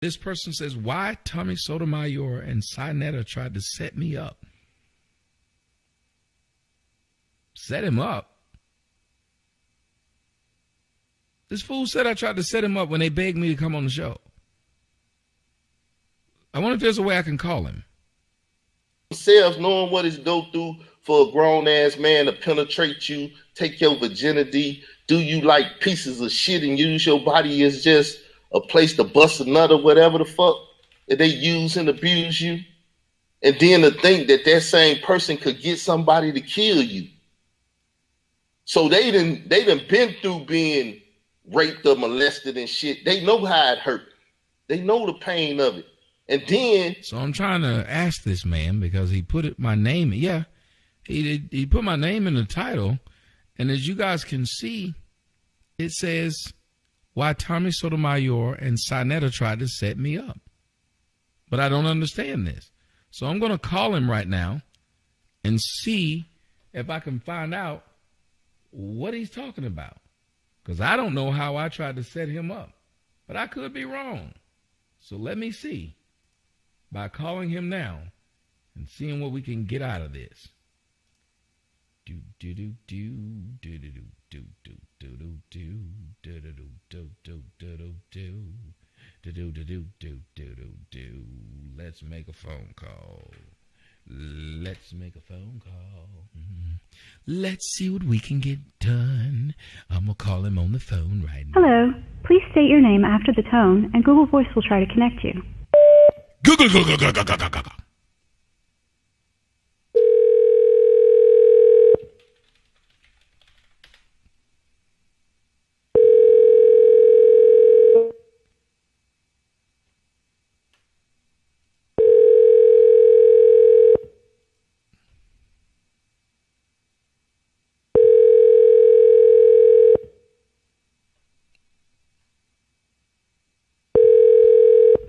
This person says, why Tommy Sotomayor and Sinetta tried to set me up. Set him up? This fool said I tried to set him up when they begged me to come on the show. I wonder if there's a way I can call him. Selves knowing what it's go through for a grown-ass man to penetrate you, take your virginity, do you like pieces of shit and use your body as just a place to bust a nut or whatever the fuck that they use and abuse you. And then to think that that same person could get somebody to kill you. So they done been through being raped or molested and shit. They know how it hurt. They know the pain of it. And then... So I'm trying to ask this man because he put my name... Yeah, he put my name in the title. And as you guys can see, it says... why Tommy Sotomayor and Sinetta tried to set me up. But I don't understand this. So I'm going to call him right now and see if I can find out what he's talking about. Because I don't know how I tried to set him up. But I could be wrong. So let me see by calling him now and seeing what we can get out of this. Do do do do do do do do do do do do do do do do do do do. Let's make a phone call. Let's make a phone call. Let's see what we can get done. I'm gonna call him on the phone right now. Hello. Please state your name after the tone, and Google Voice will try to connect you. Google.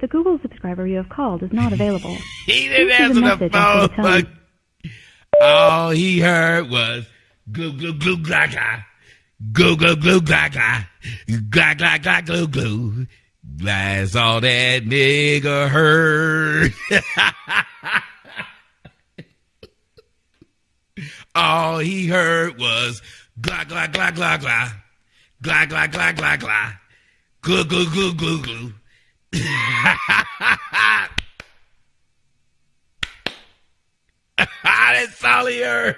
The Google subscriber you have called is not available. He didn't Please leave a answer the message after the phone. tone. All he heard was glue, glue, glue, gaga. Glue, glue, glue, gaga. Gla, gla, gla, glue, glue. That's all that nigga heard. All he heard was gla, gla, gla, gla, gla. Gla, gla, gla, gla, gla. Glue, glue, glue, glue, glue. That's all he heard.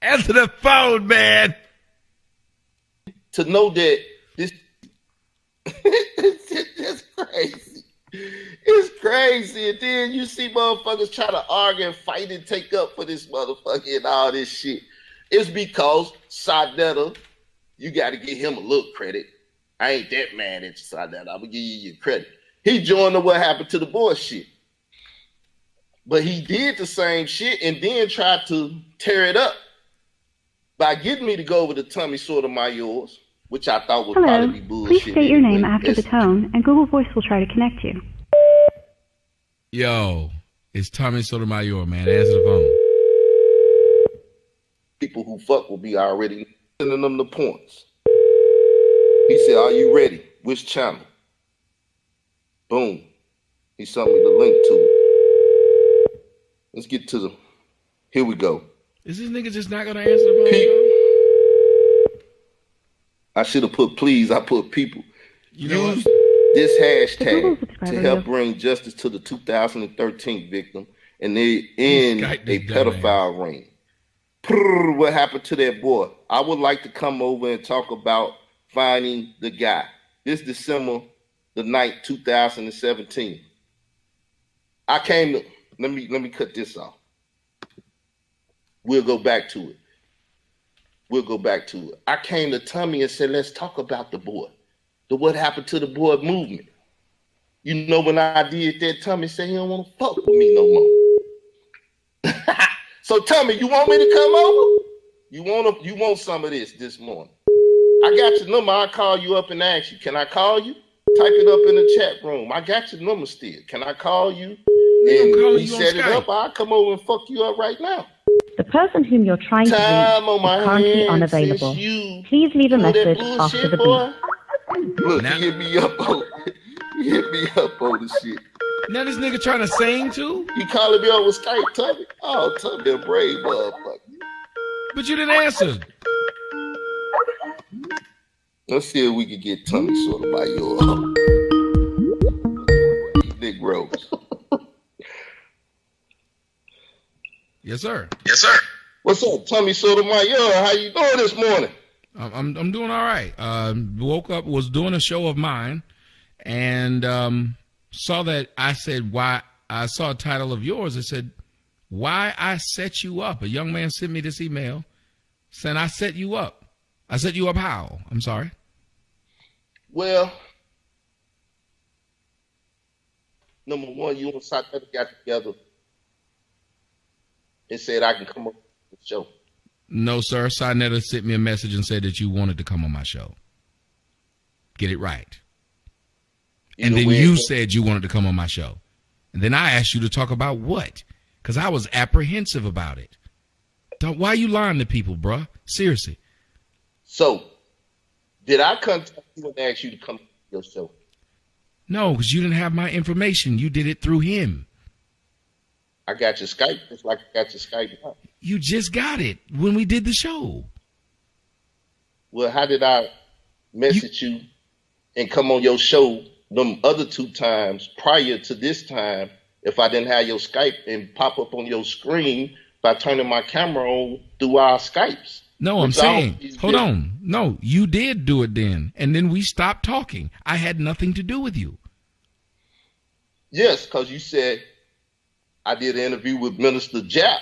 Answer the phone, man. To know that this it's crazy. It's crazy. And then you see motherfuckers try to argue and fight and take up for this motherfucker and all this shit. It's because Sinetta, you got to give him a little credit. I ain't that mad at you, Sinetta. I'm going to give you your credit. He joined the what happened to the boy shit. But he did the same shit and then tried to tear it up by getting me to go over to Tommy Sotomayor's, which I thought would probably be bullshit. Please state your name after the tone, and Google Voice will try to connect you. Yo, it's Tommy Sotomayor, man. Answer the phone. People who fuck will be already sending them the points. He said, are you ready? Which channel? Boom. He sent me the link to it. Let's get to the... Here we go. Is this nigga just not going to answer the phone? I should have put please. I put people. You know Use what? this hashtag to help bring justice to the 2013 victim and they end a pedophile ring. What happened to that boy? I would like to come over and talk about finding the guy. This December the 9th, 2017. I came to... Let me cut this off. We'll go back to it. I came to Tommy and said, let's talk about the boy. The what happened to the boy movement. You know, when I did that, Tommy said he don't want to fuck with me no more. So Tommy, you want me to come over? You want some of this morning? I got your number. I'll call you up and ask you. Can I call you? Type it up in the chat room. I got your number still. Can I call you? And we set it up. I'll come over and fuck you up right now. The person whom you're trying to reach is currently unavailable. Please leave a message after the beep. Look, he hit me up. Hit me up on the shit. Now this nigga trying to sing too? You calling me over Skype, Tubby? Oh, Tubby a brave motherfucker. But you didn't answer. Let's see if we can get Tommy Sotomayor. Nick Rose. Yes, sir. Yes, sir. What's up, Tommy Sotomayor? How you doing this morning? I'm doing all right. Woke up, was doing a show of mine, and saw that I said why. I saw a title of yours that said why I set you up. A young man sent me this email saying I set you up. I set you up how? I'm sorry. Well, number one, you and Sotomayor got together and said I can come on the show. No, sir. Sinetta sent me a message and said that you wanted to come on my show. Get it right. And then you said you wanted to come on my show. And then I asked you to talk about what? Because I was apprehensive about it. Why are you lying to people, bruh? Seriously. So, did I contact you and ask you to come to your show? No, because you didn't have my information. You did it through him. I got your Skype just like I got your Skype now. You just got it when we did the show. Well, how did I message you and come on your show them other 2 times prior to this time if I didn't have your Skype and pop up on your screen by turning my camera on through our Skypes? No, I'm saying, hold on. No, you did do it then. And then we stopped talking. I had nothing to do with you. Yes, because you said I did an interview with Minister Japp.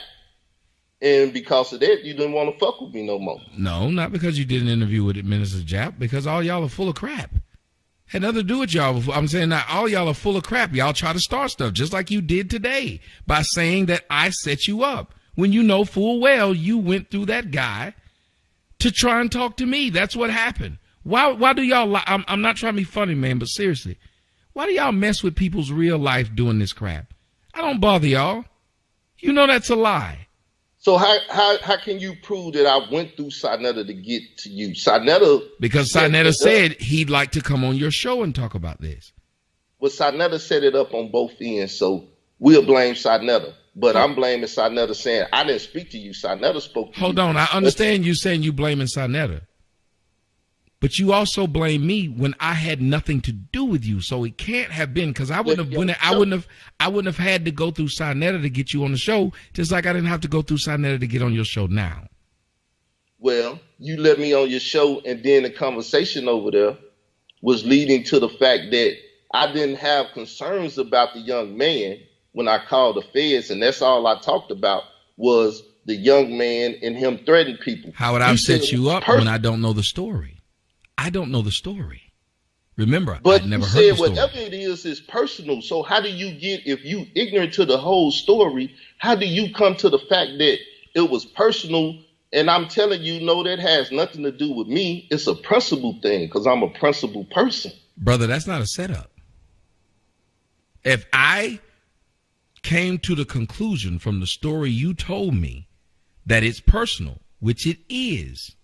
And because of that, you didn't want to fuck with me no more. No, not because you did an interview with Minister Japp, because all y'all are full of crap. Had nothing to do with y'all. I'm saying that all y'all are full of crap. Y'all try to start stuff just like you did today by saying that I set you up when you know full well you went through that guy to try and talk to me. That's what happened. Why do y'all lie? I'm not trying to be funny, man, but seriously, why do y'all mess with people's real life doing this crap? I don't bother y'all. You know that's a lie. So how can you prove that I went through Sinetta to get to you? Because Sinetta said he'd like to come on your show and talk about this. Well, Sinetta set it up on both ends, so we'll blame Sinetta. But I'm blaming Sinetta saying, I didn't speak to you. Sinetta spoke to you. Hold on. I understand you saying you blaming Sinetta. But you also blame me when I had nothing to do with you. So it can't have been because I wouldn't have had to go through Sinetta to get you on the show, just like I didn't have to go through Sinetta to get on your show now. Well, you let me on your show, and then the conversation over there was leading to the fact that I didn't have concerns about the young man when I called the feds, and that's all I talked about was the young man and him threatening people. How would I set you up when I don't know the story? I don't know the story. Remember, I've never heard the story. But you said whatever it is personal. So how do you get, if you ignorant to the whole story, how do you come to the fact that it was personal? And I'm telling you, no, that has nothing to do with me. It's a principle thing because I'm a principled person. Brother, that's not a setup. If I came to the conclusion from the story you told me that it's personal, which it is,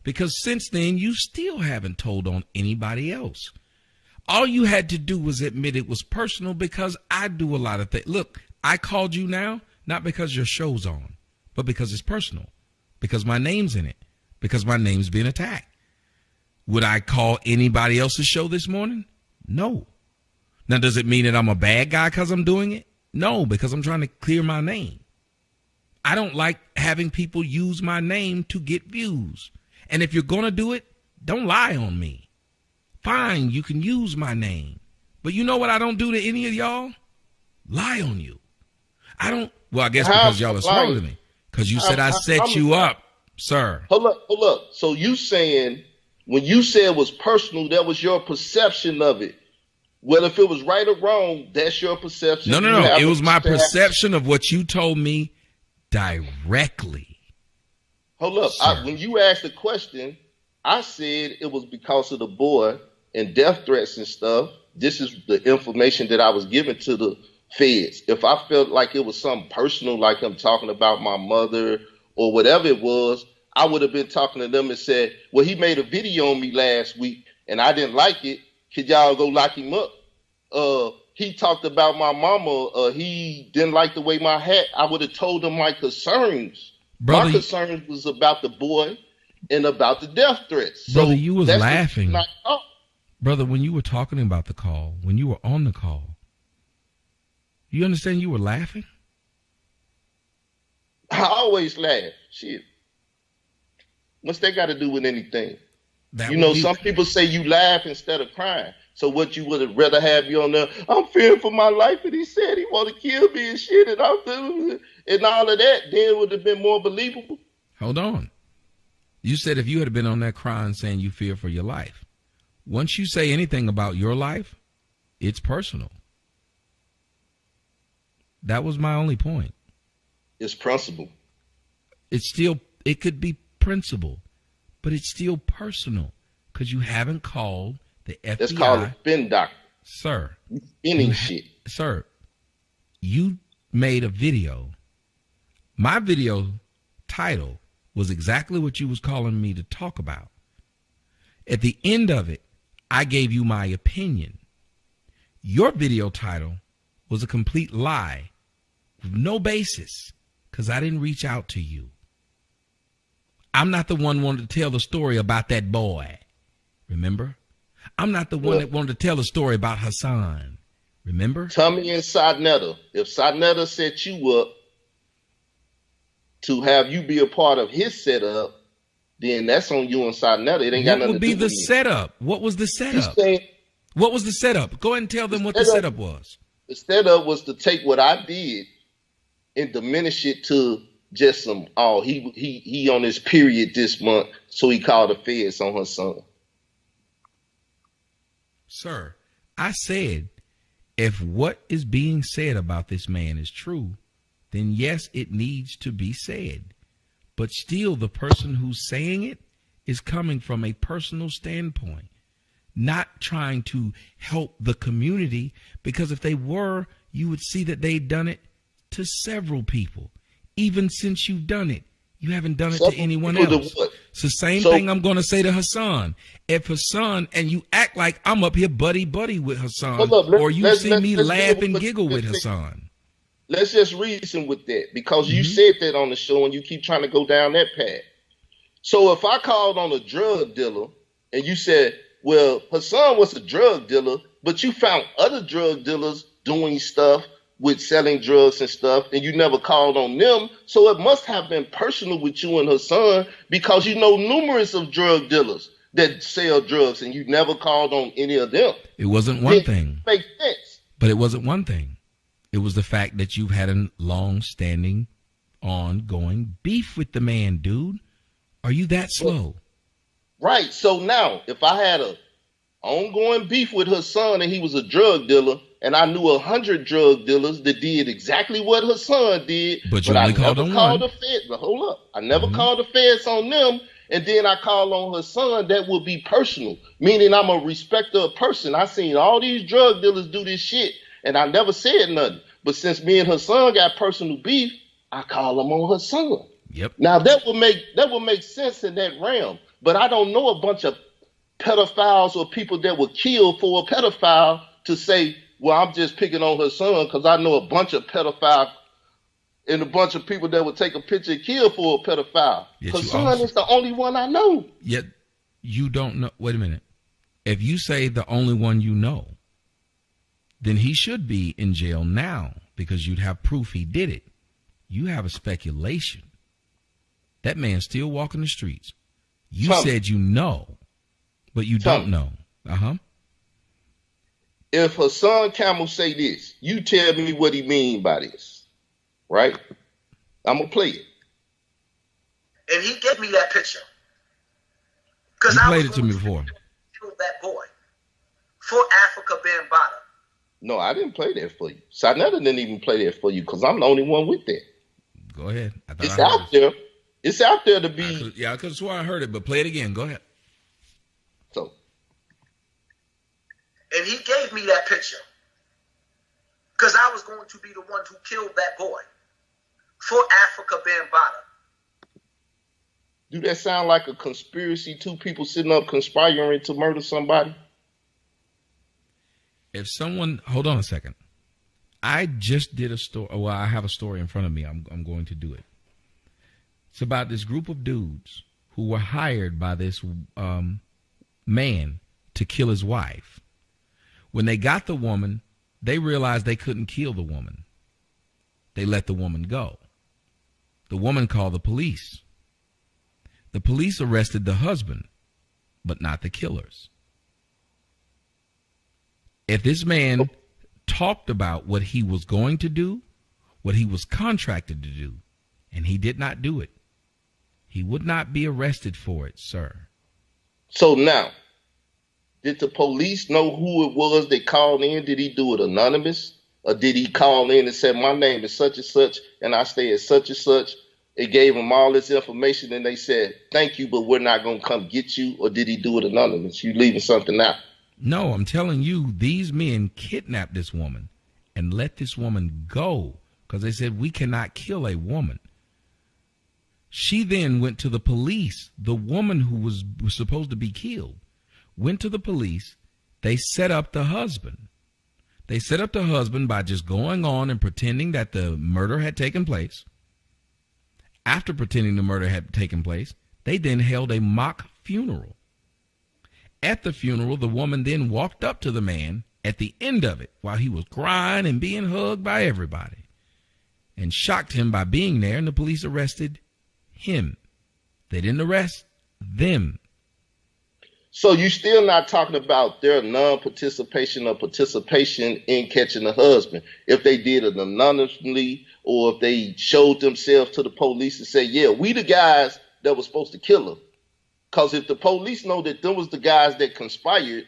because since then, you still haven't told on anybody else. All you had to do was admit it was personal because I do a lot of things. Look, I called you now, not because your show's on, but because it's personal, because my name's in it, because my name's being attacked. Would I call anybody else's show this morning? No. Now, does it mean that I'm a bad guy because I'm doing it? No, because I'm trying to clear my name. I don't like having people use my name to get views. And if you're going to do it, don't lie on me. Fine, you can use my name. But you know what I don't do to any of y'all? Lie on you. I don't. Well, I guess because y'all are smarter than me. Because you said I set you up, sir. Hold up. So you saying when you said it was personal, that was your perception of it. Well, if it was right or wrong, that's your perception. No. It was my perception of what you told me directly. Hold up. When you asked the question, I said it was because of the boy and death threats and stuff. This is the information that I was given to the feds. If I felt like it was something personal, like I'm talking about my mother or whatever it was, I would have been talking to them and said, well, he made a video on me last week and I didn't like it. Could y'all go lock him up? he talked about my mama. He didn't like the way my hat. I would have told him my concerns. Brother, my concerns was about the boy and about the death threats. Brother, so you was that's laughing. Brother, when you were talking about the call, when you were on the call, you understand you were laughing? I always laugh. Shit. What's that got to do with anything? Some people say you laugh instead of crying. So what, you would have rather have you on there, I'm fearing for my life, and he said he want to kill me and shit, and all of that, then it would have been more believable. Hold on. You said if you had been on that crying saying you fear for your life. Once you say anything about your life, it's personal. That was my only point. It's principle. It could be principle, but it's still personal because you haven't called the FBI. That's called a spin doctor. Sir. Spinning shit. Sir, you made a video. My video title was exactly what you was calling me to talk about. At the end of it, I gave you my opinion. Your video title was a complete lie with no basis because I didn't reach out to you. I'm not the one wanted to tell the story about that boy. Remember? I'm not the one that wanted to tell the story about Hassan. Remember? Tommy and Sadnetta. If Sadnetta set you up to have you be a part of his setup, then that's on you and Sadnetta. It ain't got nothing to do with me. What would be the setup? What was the setup? What was the setup? Go ahead and tell them what the setup was. The setup was to take what I did and diminish it to just some, he on his period this month, so he called the feds on her son. Sir, I said, if what is being said about this man is true, then yes, it needs to be said. But still, the person who's saying it is coming from a personal standpoint, not trying to help the community, because if they were, you would see that they'd done it to several people. Even since you've done it, you haven't done it to anyone else. It's the same thing I'm going to say to Hassan. If Hassan, and you act like I'm up here buddy with Hassan, or you see me laugh and giggle with Hassan. Let's just reason with that, because you said that on the show and you keep trying to go down that path. So if I called on a drug dealer and you said, well, Hassan was a drug dealer, but you found other drug dealers doing stuff with selling drugs and stuff, and you never called on them, so it must have been personal with you and Hassan, because you know numerous of drug dealers that sell drugs, and you never called on any of them. It wasn't one thing. Makes sense. But it wasn't one thing. It was the fact that you've had a long-standing, ongoing beef with the man, dude. Are you that slow? Right. So now, if I had a ongoing beef with Hassan and he was a drug dealer, and I knew 100 drug dealers that did exactly what Hassan did, but I never called the feds. But hold up, I never called the feds on them, and then I call on Hassan. That would be personal, meaning I'm a respecter of person. I seen all these drug dealers do this shit, and I never said nothing. But since me and Hassan got personal beef, I call him on Hassan. Yep. Now that would make sense in that realm. But I don't know a bunch of pedophiles or people that were killed for a pedophile to say, well, I'm just picking on Hassan because I know a bunch of pedophiles and a bunch of people that would take a picture and kill for a pedophile. Hassan is the only one I know. Yet you don't know. Wait a minute. If you say the only one you know, then he should be in jail now because you'd have proof he did it. You have a speculation. That man's still walking the streets. You said you know, but you don't know. If Hassan Camel say this, you tell me what he mean by this, right? I'm going to play it. And he gave me that picture. You played it to me before. That boy for Africa Bambaataa. No, I didn't play that for you. Sadnetta didn't even play that for you because I'm the only one with that. Go ahead. It's out there. It's out there to be. I could have sworn I heard it, but play it again. Go ahead. So. And he gave me that picture because I was going to be the one who killed that boy for Africa Bambaataa. Do that sound like a conspiracy? Two people sitting up conspiring to murder somebody? If someone, hold on a second. I just did a story. Well, I have a story in front of me. I'm going to do it. It's about this group of dudes who were hired by this man to kill his wife. When they got the woman, they realized they couldn't kill the woman. They let the woman go. The woman called the police. The police arrested the husband, but not the killers. If this man talked about what he was going to do, what he was contracted to do, and he did not do it, he would not be arrested for it, sir. So now, did the police know who it was that called in? Did he do it anonymous? Or did he call in and say, my name is such and such, and I stay at such and such? It gave him all this information, and they said, thank you, but we're not going to come get you. Or did he do it anonymous? You leaving something out. No, I'm telling you, these men kidnapped this woman and let this woman go because they said, we cannot kill a woman. She then went to the police. The woman who was supposed to be killed went to the police. They set up the husband. They set up the husband by just going on and pretending that the murder had taken place. After pretending the murder had taken place, they then held a mock funeral. At the funeral, the woman then walked up to the man at the end of it while he was crying and being hugged by everybody and shocked him by being there, and the police arrested him. They didn't arrest them. So you still not talking about their non-participation or participation in catching the husband. If they did it anonymously or if they showed themselves to the police and say, yeah, we the guys that were supposed to kill her. Because if the police know that them was the guys that conspired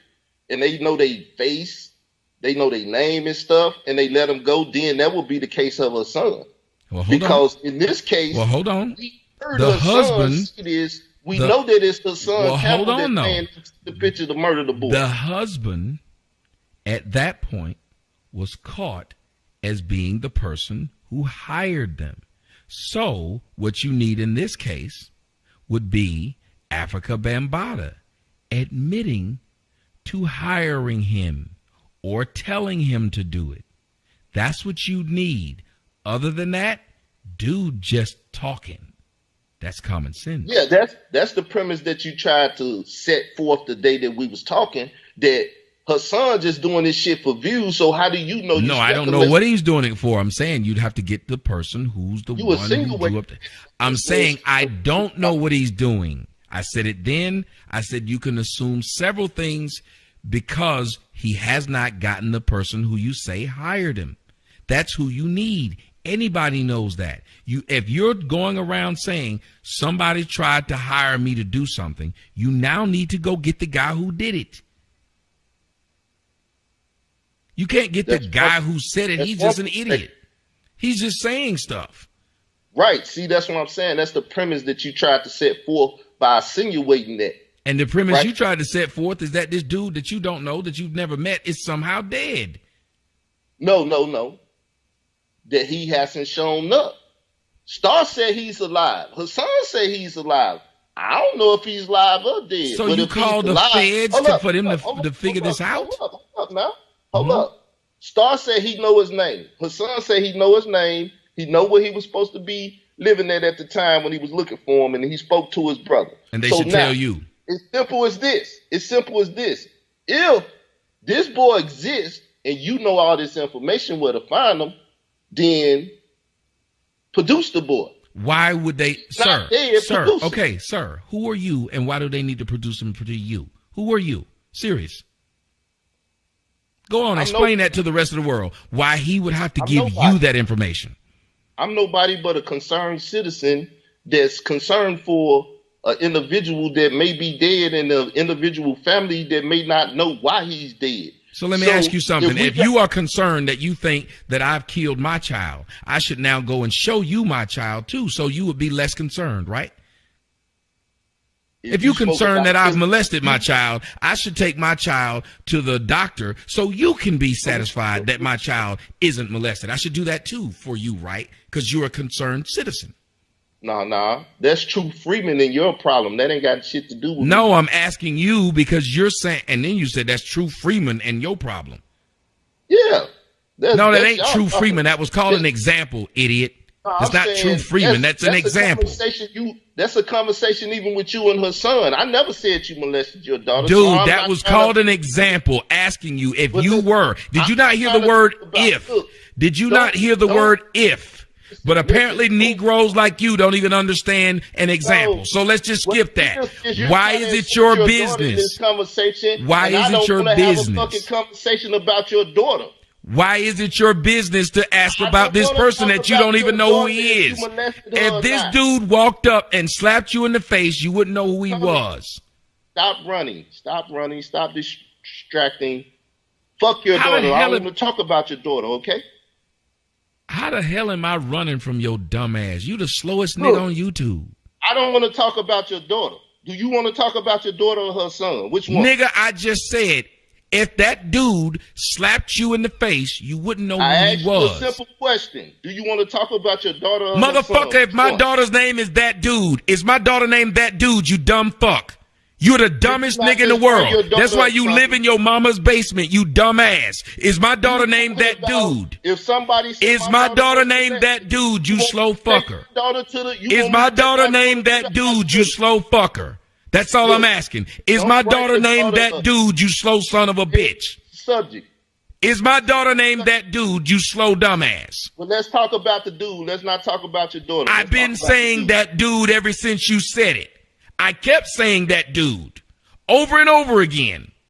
and they know their face, they know their name and stuff, and they let them go, then that would be the case of her son. Well, because in this case, well, hold on. We heard the her husband, son this. We know that it's the son. Well, hold on, though. The picture to murder the boy. The husband, at that point, was caught as being the person who hired them. So, what you need in this case would be Africa Bambaataa admitting to hiring him or telling him to do it. That's what you need. Other than that, dude just talking. That's common sense. Yeah, that's the premise that you tried to set forth the day that we was talking, that her son just doing this shit for views. So how do you know? No, I don't know what he's doing it for. I'm saying you'd have to get the person who's the one who drew up. I'm saying I don't know what he's doing. I said it then. I said you can assume several things because he has not gotten the person who you say hired him. That's who you need. Anybody knows that. If you're going around saying somebody tried to hire me to do something, you now need to go get the guy who did it. You can't get the guy who said it. He's just an idiot. He's just saying stuff. Right. See, that's what I'm saying. That's the premise that you tried to set forth by insinuating that. And the premise you tried to set forth is that this dude that you don't know, that you've never met, is somehow dead. No. That he hasn't shown up. Star said he's alive. her son said he's alive. I don't know if he's alive or dead. So you called the feds for them to figure this out? Hold up now. Hold up. Star said he know his name. Her son said he know his name. He know where he was supposed to be living at the time when he was looking for him, and he spoke to his brother. And they should tell you. It's simple as this. If this boy exists and you know all this information where to find him, then produce the boy. Why would they, sir, okay, sir, who are you and why do they need to produce him for you? Who are you? Serious. Go on, explain that to the rest of the world. Why he would have to give you that information. I'm nobody but a concerned citizen that's concerned for an individual that may be dead and an individual family that may not know why he's dead. So let me ask you something. If you are concerned that you think that I've killed my child, I should now go and show you my child too, so you would be less concerned, right? If you're concerned that I've molested my child, I should take my child to the doctor so you can be satisfied that my child isn't molested. I should do that too for you, right? Because you're a concerned citizen. No. That's True Freeman and your problem. That ain't got shit to do with No, I'm asking you because you're saying, and then you said that's True Freeman and your problem. Yeah. No, that ain't y'all True talking- Freeman. That was called an example, idiot. No, That's I'm not saying True Freeman. That's an example. That's a conversation even with you and her son. I never said you molested your daughter. Dude, so I'm that not was trying called to- an example, asking you if But you look, were. Did you I'm not hear the trying to word talk about- if? look, Did you don't- not hear the don't- word if? But apparently listen, Negroes like you don't even understand an example. No. So let's just skip that. You're Why trying is to it your insert daughter in business? this conversation, Why and is I it don't your wanna have a business? fucking conversation about your daughter. Why is it your business to ask I about don't this wanna person talk that you about don't even your know who daughter he if you is? molested her or If this not. dude walked up and slapped you in the face, you wouldn't know who he was. Stop running. Stop running. Stop distracting. Fuck your How the daughter. I hell don't want to talk about your daughter, okay? How the hell am I running from your dumb ass? You the slowest Look. nigga on YouTube. I don't want to talk about your daughter. Do you want to talk about your daughter or her son? Which one? Nigga, I just said, if that dude slapped you in the face, you wouldn't know who I asked he you a was. simple question. Do you want to talk about your daughter or her son? Motherfucker, if my Which one? daughter's name is that dude, is my daughter named that dude, you dumb fuck. You're the dumbest not nigga in the just call your world. daughter That's why a you fuck. live in your mama's basement, you dumb ass. Is my daughter named that About dude? If somebody said Is my daughter was named that dude, you want slow me to take fucker? your daughter to the- you Is want my me to take daughter my named daughter that to the dude, you hospital? slow fucker? That's all Look, I'm asking. Is don't my break daughter your named daughter that up. dude, you slow son of a bitch? Subject. Is my daughter named that dude, you slow dumbass? Well, let's talk about the dude. Let's not talk about your daughter. I've Let's been talk about the saying dude. that dude ever since you said it. I kept saying that dude over and over again.